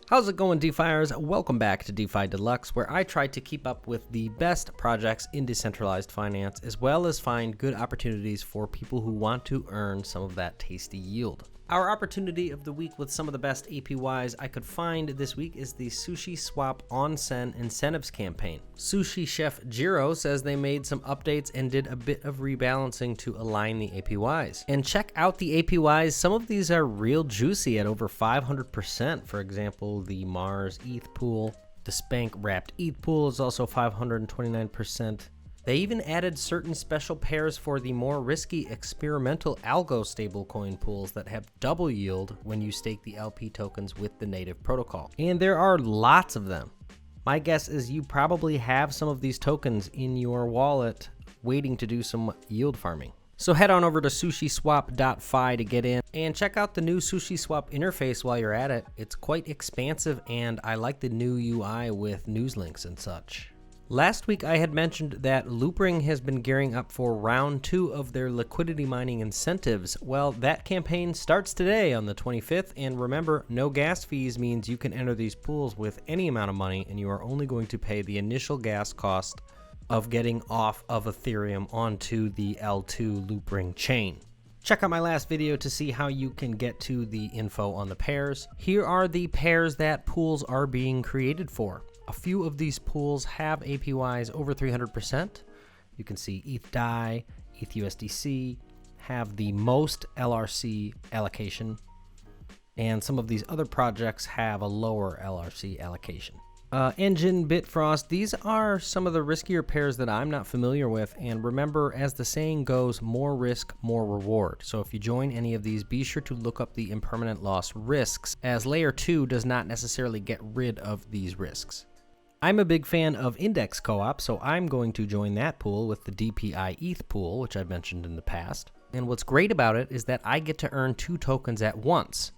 How's it going, DeFiers? Welcome back to DeFi Deluxe, where I try to keep up with the best projects in decentralized finance, as well as find good opportunities for people who want to earn some of that tasty yield. Our opportunity of the week with some of the best APYs I could find this week is the SushiSwap OnSen incentives campaign. Sushi chef Jiro says they made some updates and did a bit of rebalancing to align the APYs. And check out the APYs. Some of these are real juicy at over 500%. For example, the Mars ETH pool. The Spank wrapped ETH pool is also 529%. They even added certain special pairs for the more risky experimental algo stablecoin pools that have double yield when you stake the LP tokens with the native protocol. And there are lots of them. My guess is you probably have some of these tokens in your wallet waiting to do some yield farming. So head on over to SushiSwap.fi to get in and check out the new SushiSwap interface while you're at it. It's quite expansive and I like the new UI with news links and such. Last week I had mentioned that Loopring has been gearing up for round 2 of their liquidity mining incentives. Well, that campaign starts today on the 25th, and remember, no gas fees means you can enter these pools with any amount of money and you are only going to pay the initial gas cost of getting off of Ethereum onto the L2 Loopring chain. Check out my last video to see how you can get to the info on the pairs. Here are the pairs that pools are being created for. A few of these pools have APYs over 300%. You can see ETH DAI, ETH USDC have the most LRC allocation, and some of these other projects have a lower LRC allocation. Engine, Bitfrost, these are some of the riskier pairs that I'm not familiar with, and remember, as the saying goes, more risk, more reward. So if you join any of these, be sure to look up the impermanent loss risks, as Layer 2 does not necessarily get rid of these risks. I'm a big fan of Index Co-op, so I'm going to join that pool with the DPI ETH pool, which I've mentioned in the past. And what's great about it is that I get to earn 2 tokens at once.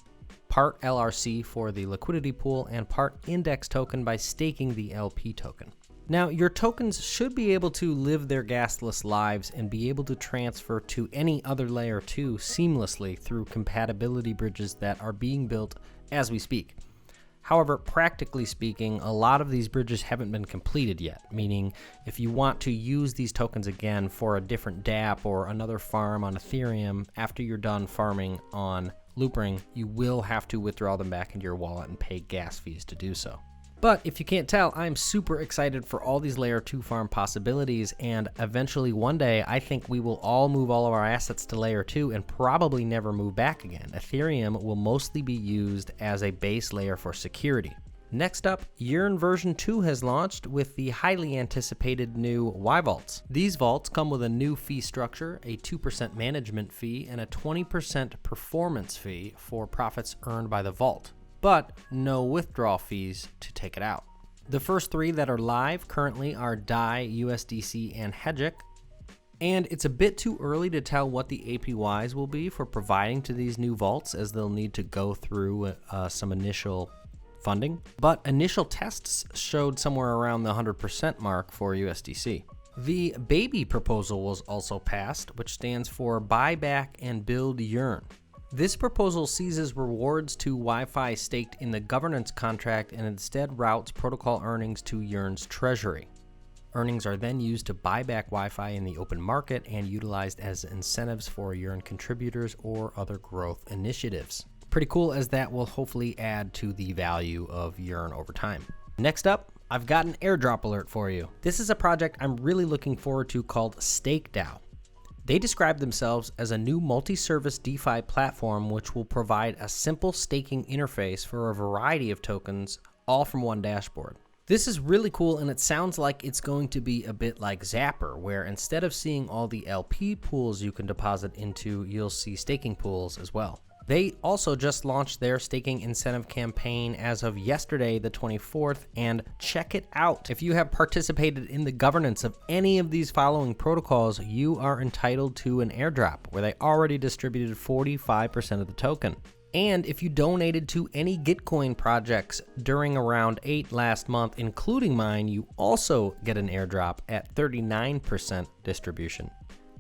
Part LRC for the liquidity pool and part index token by staking the LP token. Now, your tokens should be able to live their gasless lives and be able to transfer to any other layer 2 seamlessly through compatibility bridges that are being built as we speak. However, practically speaking, a lot of these bridges haven't been completed yet, meaning if you want to use these tokens again for a different dApp or another farm on Ethereum after you're done farming on Loopring, you will have to withdraw them back into your wallet and pay gas fees to do so. But if you can't tell, I'm super excited for all these layer 2 farm possibilities, and eventually one day I think we will all move all of our assets to layer 2 and probably never move back again. Ethereum will mostly be used as a base layer for security. Next up, Yearn version 2 has launched with the highly anticipated new Y vaults. These vaults come with a new fee structure, a 2% management fee, and a 20% performance fee for profits earned by the vault, but no withdrawal fees to take it out. The first 3 that are live currently are DAI, USDC, and Hedgic, and it's a bit too early to tell what the APYs will be for providing to these new vaults, as they'll need to go through some initial funding, but initial tests showed somewhere around the 100% mark for USDC. The baby proposal was also passed, which stands for Buy Back and Build Yearn. This proposal seizes rewards to Wi-Fi staked in the governance contract and instead routes protocol earnings to Yearn's treasury. Earnings are then used to buy back Wi-Fi in the open market and utilized as incentives for Yearn contributors or other growth initiatives. Pretty cool, as that will hopefully add to the value of Yearn over time. Next up, I've got an airdrop alert for you. This is a project I'm really looking forward to called StakeDAO. They describe themselves as a new multi-service DeFi platform which will provide a simple staking interface for a variety of tokens, all from one dashboard. This is really cool, and it sounds like it's going to be a bit like Zapper, where instead of seeing all the LP pools you can deposit into, you'll see staking pools as well. They also just launched their staking incentive campaign as of yesterday, the 24th, and check it out. If you have participated in the governance of any of these following protocols, you are entitled to an airdrop, where they already distributed 45% of the token. And if you donated to any Gitcoin projects during around 8 last month, including mine, you also get an airdrop at 39% distribution.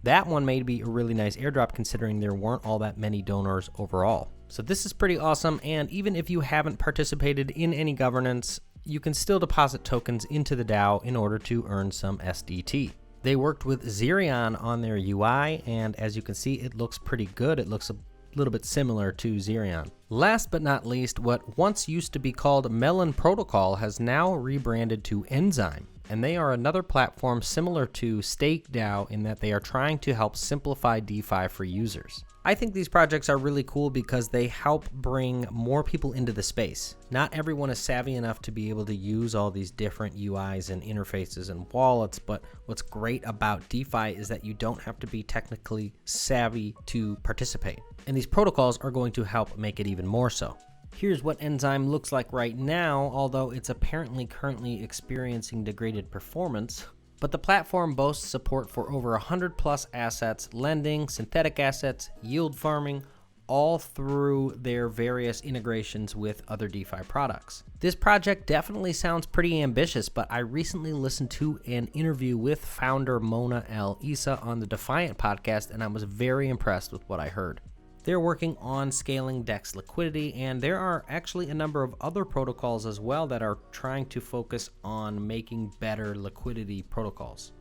That one may be a really nice airdrop considering there weren't all that many donors overall. So this is pretty awesome, and even if you haven't participated in any governance, you can still deposit tokens into the DAO in order to earn some SDT. They worked with Yearn on their UI, and as you can see, it looks pretty good. It looks a little bit similar to Yearn. Last but not least, what once used to be called Melon Protocol has now rebranded to Enzyme, and they are another platform similar to StakeDAO in that they are trying to help simplify DeFi for users. I think these projects are really cool because they help bring more people into the space. Not everyone is savvy enough to be able to use all these different UIs and interfaces and wallets, but what's great about DeFi is that you don't have to be technically savvy to participate. And these protocols are going to help make it even more so. Here's what Enzyme looks like right now, although it's apparently currently experiencing degraded performance. But the platform boasts support for over 100 plus assets, lending, synthetic assets, yield farming, all through their various integrations with other DeFi products. This project definitely sounds pretty ambitious, but I recently listened to an interview with founder Mona El Issa on the Defiant podcast, and I was very impressed with what I heard. They're working on scaling DEX liquidity, and there are actually a number of other protocols as well that are trying to focus on making better liquidity protocols.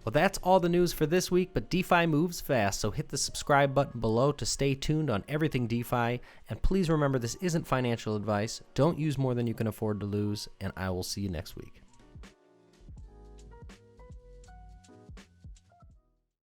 Well, that's all the news for this week, but DeFi moves fast, so hit the subscribe button below to stay tuned on everything DeFi, and please remember this isn't financial advice. Don't use more than you can afford to lose, and I will see you next week.